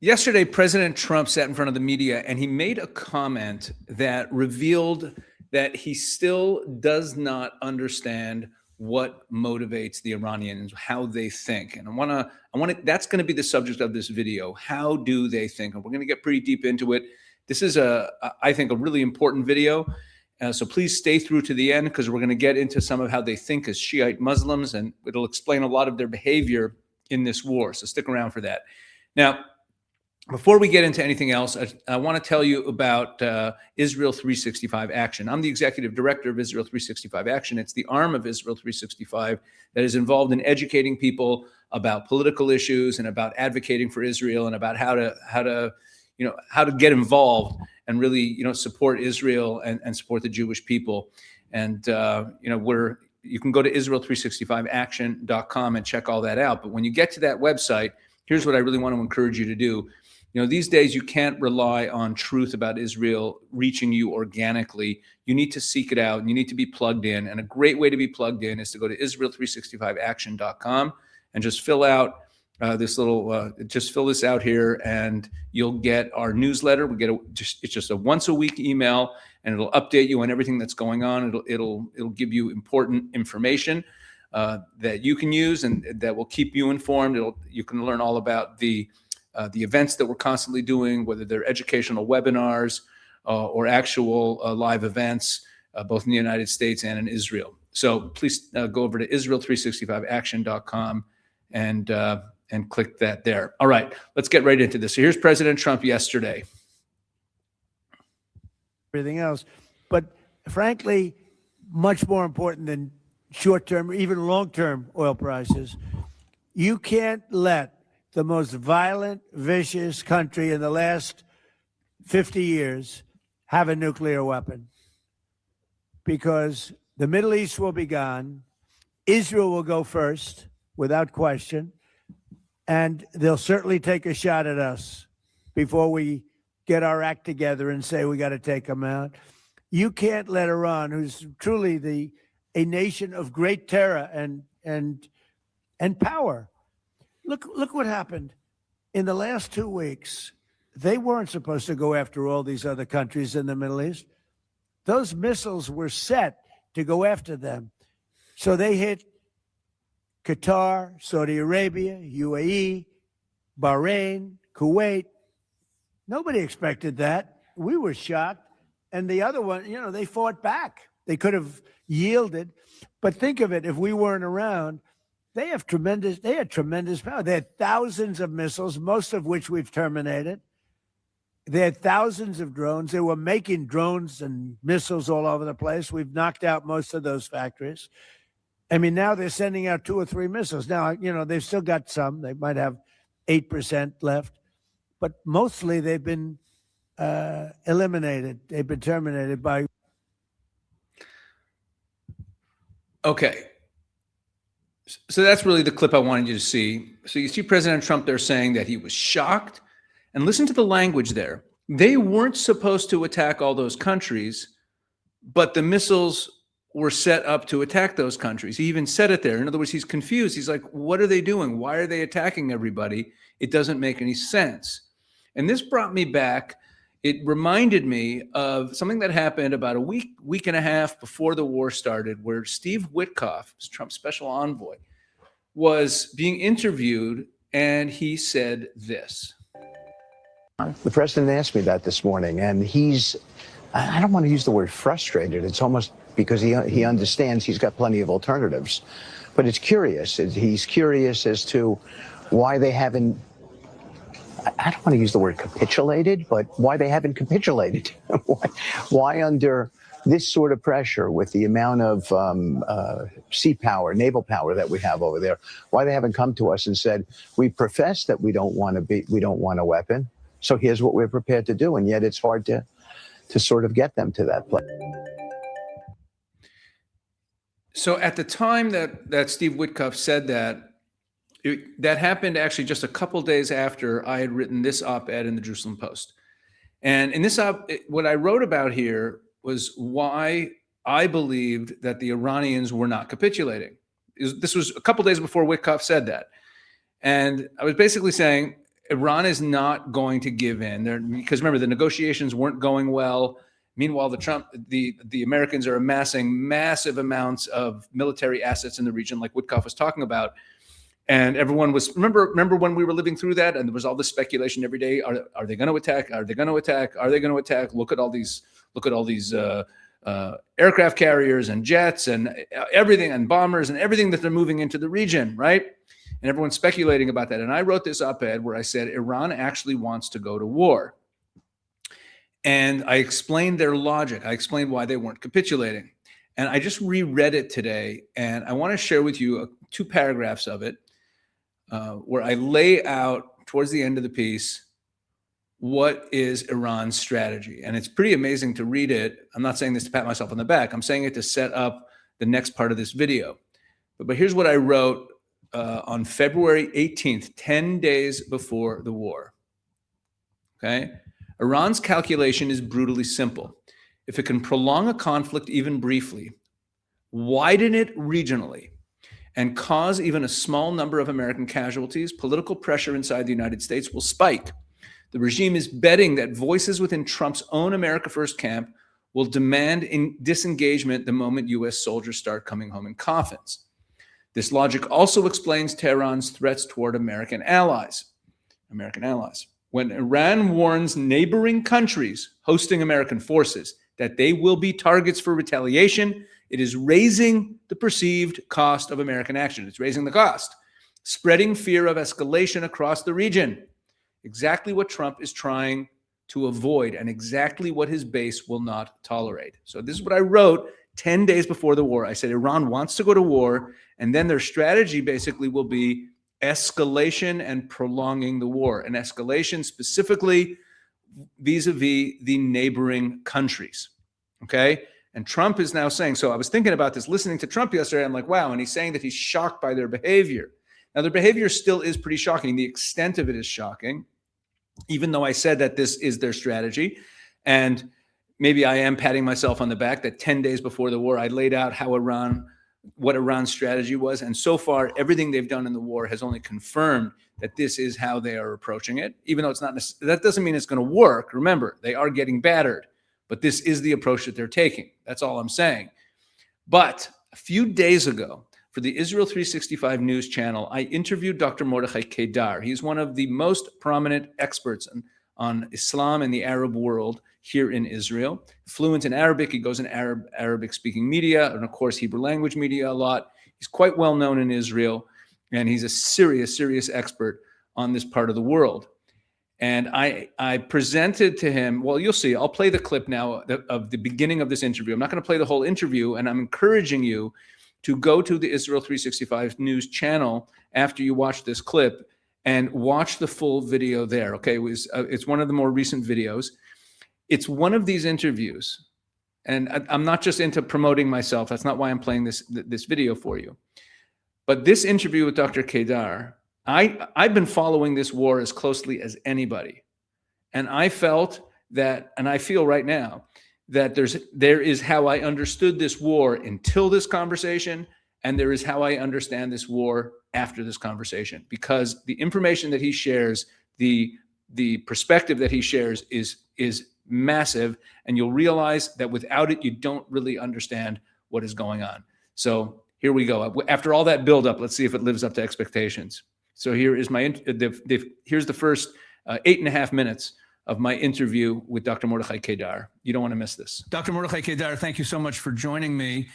Yesterday, President Trump sat in front of the media and he made a comment that revealed that he still does not understand what motivates the Iranians, how they think. And that's going to be the subject of this video. How do they think? And we're going to get pretty deep into it. This is I think, a really important video. So please stay through to the end, because we're going to get into some of how they think as Shiite Muslims, and it'll explain a lot of their behavior in this war. So stick around for that. Now, before we get into anything else, I want to tell you about Israel 365 Action. I'm the executive director of Israel 365 Action. It's the arm of Israel 365 that is involved in educating people about political issues and about advocating for Israel and about how to get involved and really support Israel and support the Jewish people. And you can go to Israel365action.com and check all that out. But when you get to that website, here's what I really want to encourage you to do. These days you can't rely on truth about Israel reaching you organically. You need to seek it out, and you need to be plugged in. And a great way to be plugged in is to go to Israel365action.com and just fill out just fill this out here, and you'll get our newsletter. It's just a once a week email, and it'll update you on everything that's going on. It'll give you important information that you can use and that will keep you informed. You can learn all about the events that we're constantly doing, whether they're educational webinars or actual live events, both in the United States and in Israel. So please go over to Israel365action.com and click that there. All right, let's get right into this. So here's President Trump yesterday. Everything else, but frankly, much more important than short-term, even long-term oil prices. You can't let the most violent, vicious country in the last 50 years have a nuclear weapon, because the Middle East will be gone. Israel will go first, without question, and they'll certainly take a shot at us before we get our act together and say we got to take them out. You can't let Iran, who's truly a nation of great terror and power. Look what happened in the last 2 weeks. They weren't supposed to go after all these other countries in the Middle East. Those missiles were set to go after them. So they hit Qatar, Saudi Arabia, UAE, Bahrain, Kuwait. Nobody expected that. We were shocked. And the other one, they fought back. They could have yielded. But think of it, if we weren't around, they had tremendous power. They had thousands of missiles, most of which we've terminated. They had thousands of drones. They were making drones and missiles all over the place. We've knocked out most of those factories. I mean, now they're sending out 2 or 3 missiles. Now, they've still got some. They might have 8% left. But mostly they've been eliminated. They've been terminated by. Okay. So that's really the clip I wanted you to see. So you see President Trump there saying that he was shocked. And listen to the language there. They weren't supposed to attack all those countries, but the missiles were set up to attack those countries. He even said it there. In other words, he's confused. He's like, what are they doing? Why are they attacking everybody? It doesn't make any sense. And this brought me back. It reminded me of something that happened about a week and a half before the war started, where Steve Witkoff, Trump's special envoy, was being interviewed, and he said this. The president asked me that this morning, and I don't want to use the word frustrated. It's almost because he understands he's got plenty of alternatives. But it's curious. He's curious as to why they haven't, I don't want to use the word capitulated, but why they haven't capitulated. Why under this sort of pressure, with the amount of sea power, naval power that we have over there, why they haven't come to us and said, we profess that we don't want a weapon. So here's what we're prepared to do. And yet it's hard to sort of get them to that place. So at the time that Steve Witkoff said that, that happened actually just a couple days after I had written this op-ed in the Jerusalem Post. And in this what I wrote about here was why I believed that the Iranians were not capitulating. This was a couple days before Witkoff said that. And I was basically saying, Iran is not going to give in. Because remember, the negotiations weren't going well. Meanwhile, the Americans are amassing massive amounts of military assets in the region, like Woodcock was talking about. And everyone was, remember when we were living through that, and there was all this speculation every day: are they going to attack? Are they going to attack? Are they going to attack? Look at all these aircraft carriers and jets and everything, and bombers and everything that they're moving into the region, right? And everyone's speculating about that. And I wrote this op-ed where I said Iran actually wants to go to war. And I explained their logic. I explained why they weren't capitulating. And I just reread it today. And I want to share with you 2 paragraphs of it where I lay out towards the end of the piece what is Iran's strategy. And it's pretty amazing to read it. I'm not saying this to pat myself on the back. I'm saying it to set up the next part of this video. But here's what I wrote on February 18th, 10 days before the war. Okay? Iran's calculation is brutally simple. If it can prolong a conflict even briefly, widen it regionally, and cause even a small number of American casualties, political pressure inside the United States will spike. The regime is betting that voices within Trump's own America First camp will demand disengagement the moment U.S. soldiers start coming home in coffins. This logic also explains Tehran's threats toward American allies. When Iran warns neighboring countries hosting American forces that they will be targets for retaliation, it is raising the perceived cost of American action. It's raising the cost, spreading fear of escalation across the region. Exactly what Trump is trying to avoid and exactly what his base will not tolerate. So this is what I wrote 10 days before the war. I said Iran wants to go to war, and then their strategy basically will be escalation and prolonging the war, and escalation specifically vis-a-vis the neighboring countries. Okay? And Trump is now saying, so I was thinking about this, listening to Trump yesterday, I'm like, wow, and he's saying that he's shocked by their behavior. Now, their behavior still is pretty shocking. The extent of it is shocking, even though I said that this is their strategy. And maybe I am patting myself on the back that 10 days before the war, I laid out what Iran's strategy was. And so far, everything they've done in the war has only confirmed that this is how they are approaching it, even though it's not, that doesn't mean it's going to work. Remember, they are getting battered, but this is the approach that they're taking. That's all I'm saying. But a few days ago, for the Israel 365 news channel, I interviewed Dr. Mordechai Kedar. He's one of the most prominent experts on Islam and the Arab world here in Israel. Fluent in Arabic, he goes in Arabic-speaking media, and of course, Hebrew language media a lot. He's quite well known in Israel, and he's a serious expert on this part of the world. And I presented to him, well, you'll see, I'll play the clip now of the beginning of this interview. I'm not going to play the whole interview, and I'm encouraging you to go to the Israel 365 news channel after you watch this clip and watch the full video there. Okay, it's one of the more recent videos. It's one of these interviews, and I'm not just into promoting myself. That's not why I'm playing this video for you. But this interview with Dr. Kedar, I've been following this war as closely as anybody. And I felt that, and I feel right now, that there is how I understood this war until this conversation, and there is how I understand this war after this conversation. Because the information that he shares, the perspective that he shares is massive, and you'll realize that without it, you don't really understand what is going on. So here we go. After all that buildup, let's see if it lives up to expectations. So here is here's the first 8.5 minutes of my interview with Dr. Mordechai Kedar. You don't want to miss this. Dr. Mordechai Kedar, thank you so much for joining me.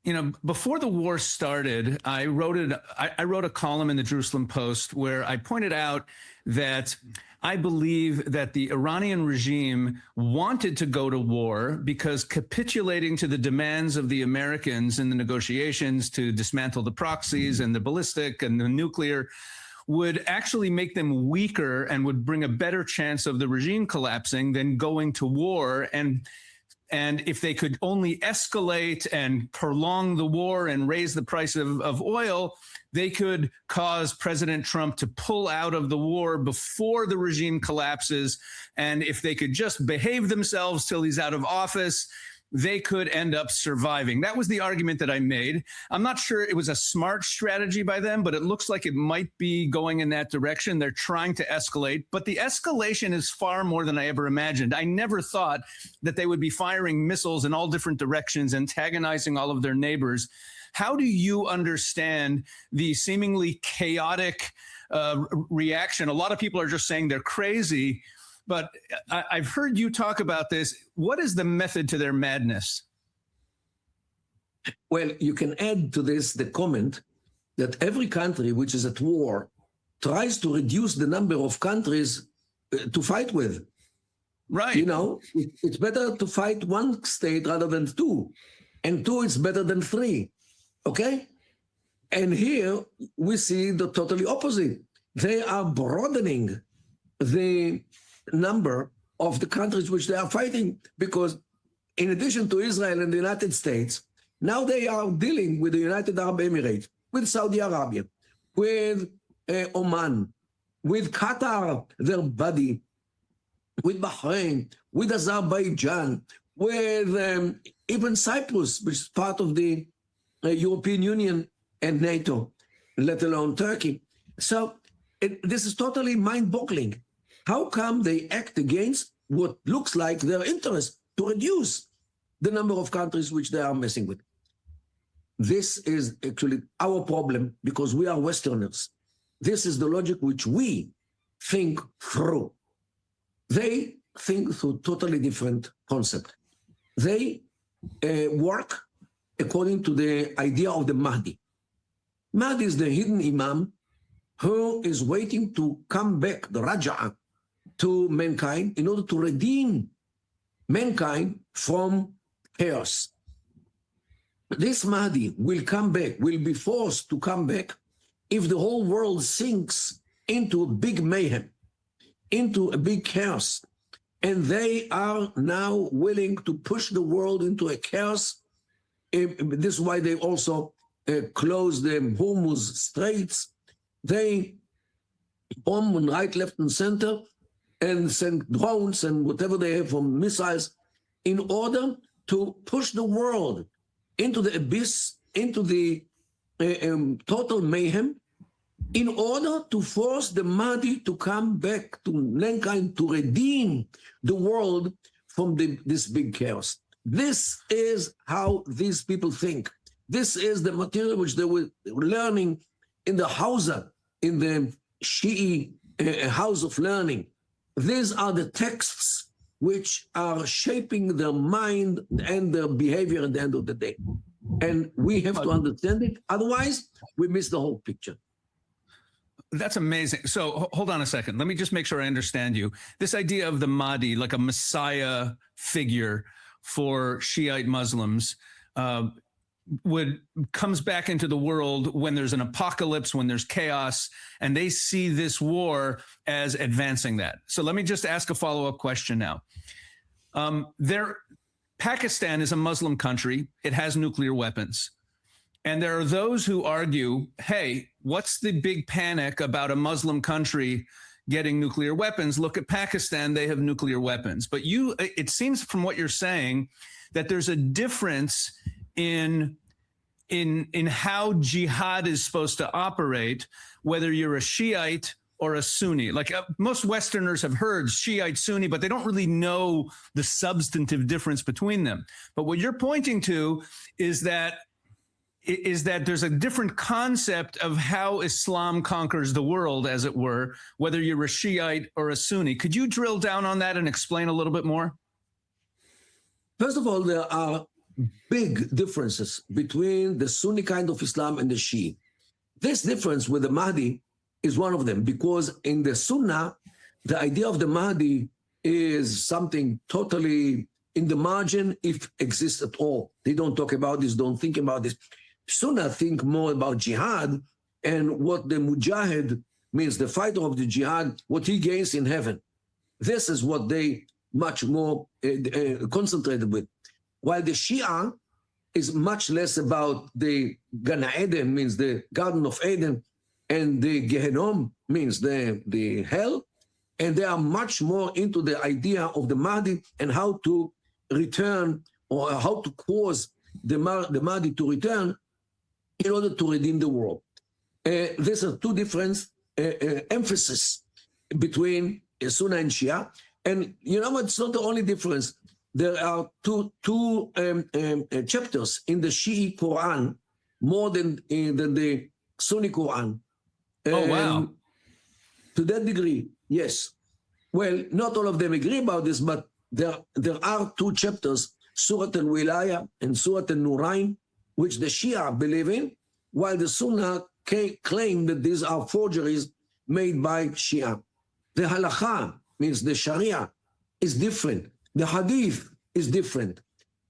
You know, before the war started, I wrote a column in the Jerusalem Post where I pointed out that I believe that the Iranian regime wanted to go to war because capitulating to the demands of the Americans in the negotiations to dismantle the proxies and the ballistic and the nuclear would actually make them weaker and would bring a better chance of the regime collapsing than going to war. And if they could only escalate and prolong the war and raise the price of oil, they could cause President Trump to pull out of the war before the regime collapses. And if they could just behave themselves till he's out of office, they could end up surviving. That was the argument that I made. I'm not sure it was a smart strategy by them, but it looks like it might be going in that direction. They're trying to escalate, but the escalation is far more than I ever imagined. I never thought that they would be firing missiles in all different directions, antagonizing all of their neighbors. How do you understand the seemingly chaotic reaction? A lot of people are just saying they're crazy, but I've heard you talk about this. What is the method to their madness? Well, you can add to this the comment that every country which is at war tries to reduce the number of countries to fight with. Right. You know, it's better to fight one state rather than two. And two is better than three. Okay? And here we see the totally opposite. They are broadening the number of the countries which they are fighting, because in addition to Israel and the United States, now they are dealing with the United Arab Emirates, with Saudi Arabia, with Oman, with Qatar, their buddy, with Bahrain, with Azerbaijan, with even Cyprus, which is part of the European Union and NATO, let alone Turkey. So this is totally mind-boggling. How come they act against what looks like their interest to reduce the number of countries which they are messing with? This is actually our problem, because we are Westerners. This is the logic which we think through. They think through totally different concept. They work according to the idea of the Mahdi. Mahdi is the hidden imam who is waiting to come back, the Raja'ah, to mankind in order to redeem mankind from chaos. This Mahdi will come back, will be forced to come back if the whole world sinks into a big mayhem, into a big chaos. And they are now willing to push the world into a chaos. This is why they also closed the Hormuz Straits. They bomb on right, left, and center, and send drones and whatever they have from missiles in order to push the world into the abyss, into the total mayhem, in order to force the Mahdi to come back to mankind to redeem the world from this big chaos. This is how these people think. This is the material which they were learning in the Hausa, in the Shi'i house of learning. These are the texts which are shaping their mind and their behavior at the end of the day. And we have to understand it. Otherwise, we miss the whole picture. That's amazing. So hold on a second. Let me just make sure I understand you. This idea of the Mahdi, like a messiah figure for Shiite Muslims, comes back into the world when there's an apocalypse, when there's chaos, and they see this war as advancing that. So let me just ask a follow-up question now. Pakistan is a Muslim country. It has nuclear weapons. And there are those who argue, hey, what's the big panic about a Muslim country getting nuclear weapons? Look at Pakistan, they have nuclear weapons. But it seems from what you're saying that there's a difference in how jihad is supposed to operate, whether you're a Shiite or a Sunni. Like most Westerners have heard Shiite, Sunni, but they don't really know the substantive difference between them. But what you're pointing to is that there's a different concept of how Islam conquers the world, as it were, whether you're a Shiite or a Sunni. Could you drill down on that and explain a little bit more? First of all, there are big differences between the Sunni kind of Islam and the Shia. This difference with the Mahdi is one of them, because in the Sunnah, the idea of the Mahdi is something totally in the margin, if exists at all. They don't talk about this, don't think about this. Sunnah think more about jihad and what the mujahid means, the fighter of the jihad, what he gains in heaven. This is what they much more concentrated with. While the Shia is much less about the Gan Eden, means the Garden of Eden, and the Gehenom means the hell, and they are much more into the idea of the Mahdi and how to return or how to cause the Mahdi to return in order to redeem the world. These are two different emphasis between Sunni and Shia. And you know what? It's not the only difference. There are two chapters in the Shi'i Quran more than the Sunni Quran. Oh, wow. To that degree, yes. Well, not all of them agree about this, but there are two chapters, Surah Al-Wilaya and Surah Al-Nurayn, which the Shia believe in, while the Sunnah claim that these are forgeries made by Shia. The halakha, means the Sharia, is different. The hadith is different.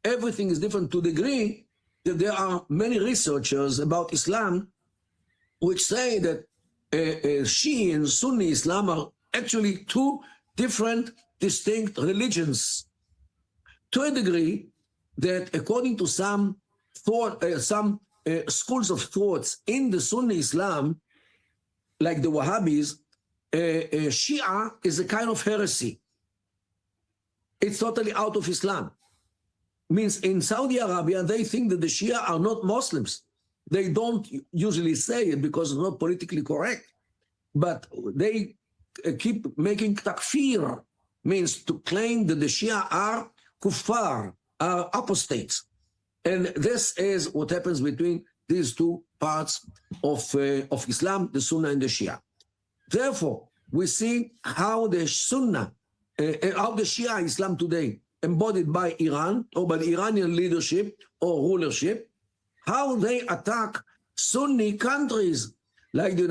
Everything is different to the degree that there are many researchers about Islam which say that Shia and Sunni Islam are actually two different, distinct religions, to a degree that according to some schools of thoughts in the Sunni Islam, like the Wahhabis, Shia is a kind of heresy. It's totally out of Islam. Means in Saudi Arabia, they think that the Shia are not Muslims. They don't usually say it because it's not politically correct, but they keep making takfir, means to claim that the Shia are kuffar, are apostates. And this is what happens between these two parts of Islam, the Sunnah and the Shia. Therefore, we see how the Sunnah, how the Shia Islam today, embodied by Iran or by the Iranian leadership or rulership, how they attack Sunni countries like the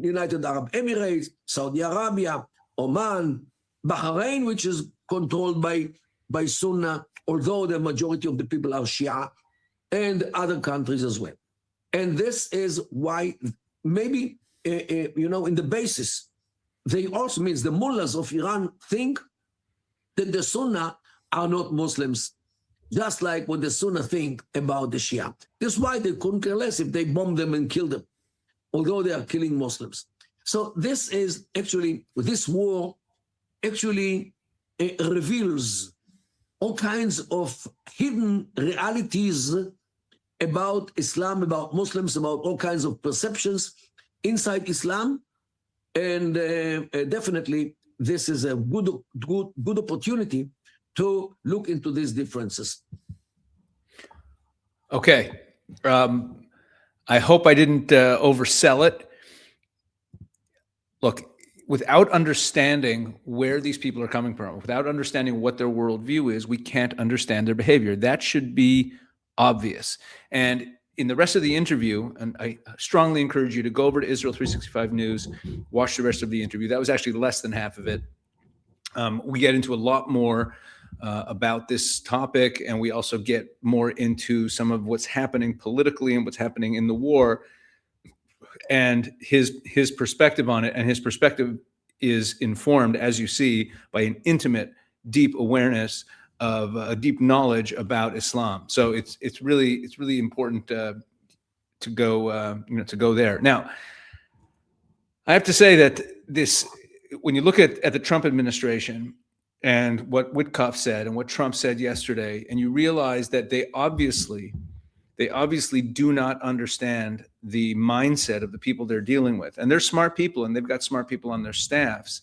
United Arab Emirates, Saudi Arabia, Oman, Bahrain, which is controlled by Sunnah, although the majority of the people are Shia, and other countries as well. And this is why maybe, in the basis, they also means the mullahs of Iran think that the Sunnah are not Muslims, just like what the Sunnah think about the Shia. That's why they couldn't care less if they bomb them and kill them, although they are killing Muslims. So this is actually, this war actually reveals all kinds of hidden realities about Islam, about Muslims, about all kinds of perceptions inside Islam. And definitely this is a good opportunity to look into these differences. Okay. I hope I didn't oversell it. Look, without understanding where these people are coming from, without understanding what their worldview is, we can't understand their behavior. That should be obvious. And in the rest of the interview, and I strongly encourage you to go over to Israel 365 News, watch the rest of the interview. That was actually less than half of it. We get into a lot more about this topic, and we also get more into some of what's happening politically and what's happening in the war, and his perspective on it. And his perspective is informed, as you see, by an intimate, deep awareness of a deep knowledge about Islam. So it's really important to go there. Now, I have to say that when you look at the Trump administration and what Witkoff said and what Trump said yesterday, and you realize that they obviously do not understand the mindset of the people they're dealing with. And they're smart people, and they've got smart people on their staffs.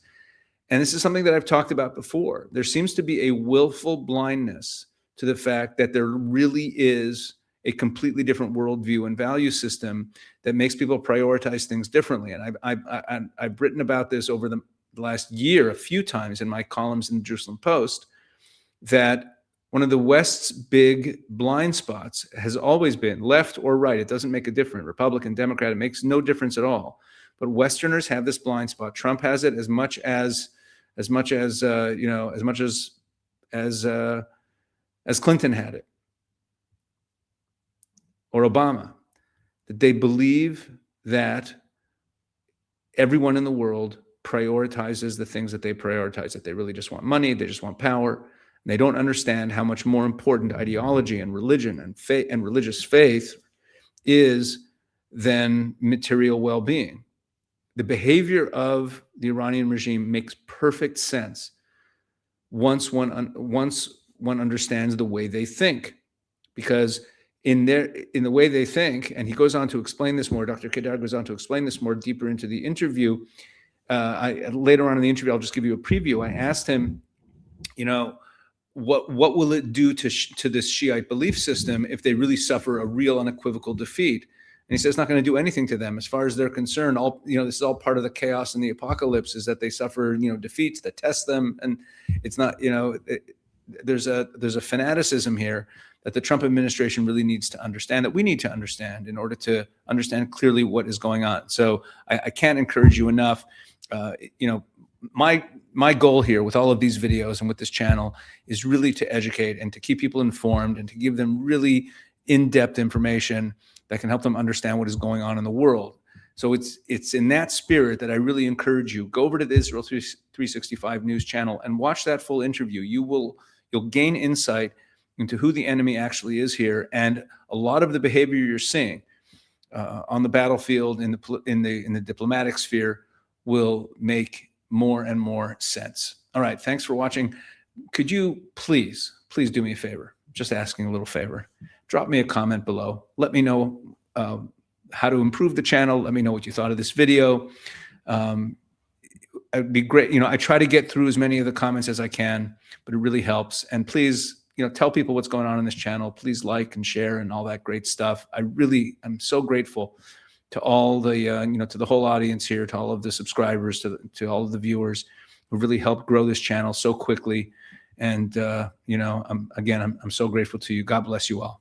And this is something that I've talked about before. There seems to be a willful blindness to the fact that there really is a completely different worldview and value system that makes people prioritize things differently. And I've written about this over the last year a few times in my columns in the Jerusalem Post, that one of the West's big blind spots has always been, left or right, it doesn't make a difference, Republican, Democrat, it makes no difference at all. But Westerners have this blind spot. Trump has it as much as Clinton had it, or Obama, that they believe that everyone in the world prioritizes the things that they prioritize, that they really just want money, they just want power. And they don't understand how much more important ideology and religion and faith and religious faith is than material well-being. The behavior of the Iranian regime makes perfect sense once one one understands the way they think, because in the way they think, and he goes on to explain this more, Dr. Kedar goes on to explain this more deeper into the interview. Later on in the interview, I'll just give you a preview. I asked him, what will it do to this Shiite belief system if they really suffer a real unequivocal defeat? And he says it's not going to do anything to them as far as they're concerned. This is all part of the chaos and the apocalypse, is that they suffer, defeats that test them. And it's not, there's a fanaticism here that the Trump administration really needs to understand, that we need to understand in order to understand clearly what is going on. So I can't encourage you enough. My goal here with all of these videos and with this channel is really to educate and to keep people informed and to give them really in-depth information that can help them understand what is going on in the world. So it's in that spirit that I really encourage you, go over to the Israel 365 News channel and watch that full interview. You'll gain insight into who the enemy actually is here, and a lot of the behavior you're seeing on the battlefield, in the diplomatic sphere, will make more and more sense. All right, thanks for watching. Could you please do me a favor? Just asking a little favor. Drop me a comment below. Let me know how to improve the channel. Let me know what you thought of this video. It'd be great. I try to get through as many of the comments as I can, but it really helps. And please, tell people what's going on this channel. Please like and share and all that great stuff. I'm so grateful to all the, to the whole audience here, to all of the subscribers, to all of the viewers who really helped grow this channel so quickly. And, I'm so grateful to you. God bless you all.